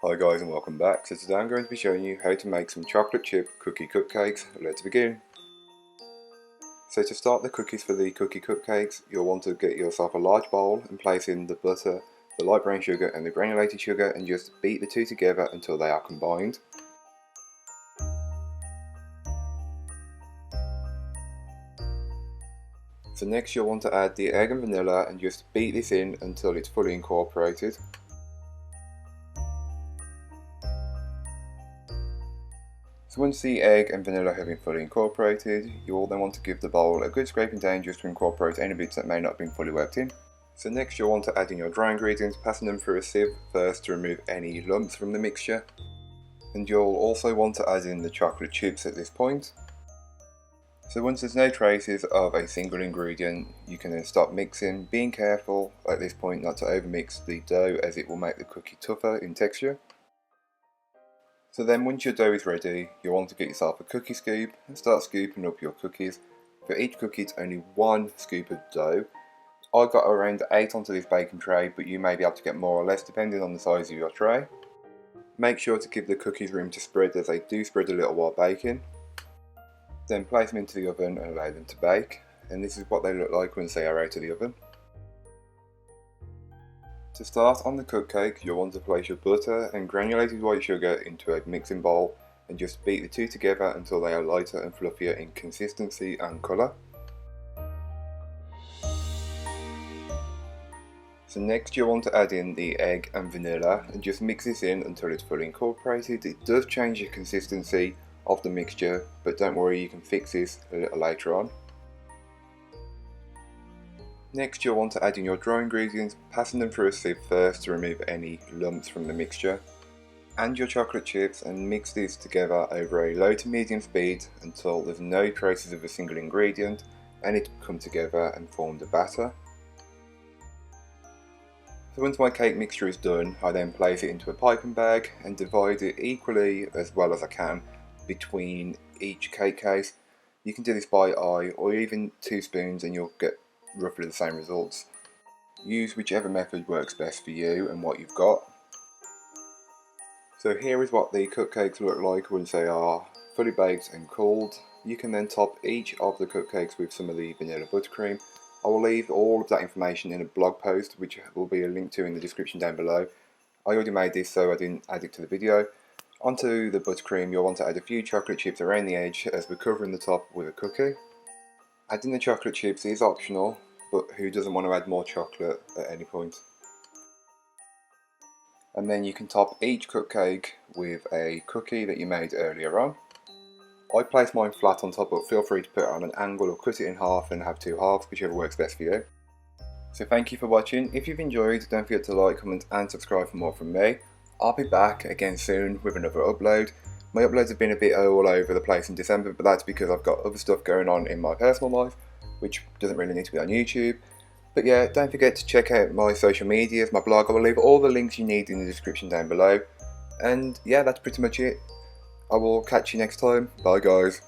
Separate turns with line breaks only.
Hi guys and welcome back. So today I'm going to be showing you how to make some chocolate chip cookie cupcakes. Let's begin. So to start the cookies for the cookie cupcakes, you'll want to get yourself a large bowl and place in the butter, the light brown sugar and the granulated sugar and just beat the two together until they are combined. So next you'll want to add the egg and vanilla and just beat this in until it's fully incorporated. So once the egg and vanilla have been fully incorporated, you will then want to give the bowl a good scraping down just to incorporate any bits that may not have been fully worked in. So next you'll want to add in your dry ingredients, passing them through a sieve first to remove any lumps from the mixture. And you'll also want to add in the chocolate chips at this point. So once there's no traces of a single ingredient, you can then stop mixing, being careful at this point not to overmix the dough as it will make the cookie tougher in texture. So then once your dough is ready, you'll want to get yourself a cookie scoop and start scooping up your cookies. For each cookie it's only 1 scoop of dough. I got around 8 onto this baking tray, but you may be able to get more or less depending on the size of your tray. Make sure to give the cookies room to spread as they do spread a little while baking. Then place them into the oven and allow them to bake, and this is what they look like once they are out of the oven. To start on the cupcake, you'll want to place your butter and granulated white sugar into a mixing bowl and just beat the two together until they are lighter and fluffier in consistency and colour. So next you'll want to add in the egg and vanilla and just mix this in until it's fully incorporated. It does change the consistency of the mixture, but don't worry, you can fix this a little later on. Next you'll want to add in your dry ingredients, passing them through a sieve first to remove any lumps from the mixture. And your chocolate chips and mix these together over a low to medium speed until there's no traces of a single ingredient and it come together and form the batter. So once my cake mixture is done, I then place it into a piping bag and divide it equally as well as I can between each cake case. You can do this by eye or even 2 spoons and you'll get roughly the same results. Use whichever method works best for you and what you've got. So here is what the cupcakes look like once they are fully baked and cooled. You can then top each of the cupcakes with some of the vanilla buttercream. I will leave all of that information in a blog post which will be a link to in the description down below. I already made this so I didn't add it to the video. Onto the buttercream you'll want to add a few chocolate chips around the edge as we're covering the top with a cookie. Adding the chocolate chips is optional, but who doesn't want to add more chocolate at any point? And then you can top each cupcake with a cookie that you made earlier on. I placed mine flat on top, but feel free to put it on an angle or cut it in half and have 2 halves, whichever works best for you. So thank you for watching. If you've enjoyed, don't forget to like, comment and subscribe for more from me. I'll be back again soon with another upload. My uploads have been a bit all over the place in December, but that's because I've got other stuff going on in my personal life, which doesn't really need to be on YouTube. But yeah, don't forget to check out my social medias, my blog. I will leave all the links you need in the description down below. And yeah, that's pretty much it. I will catch you next time. Bye guys.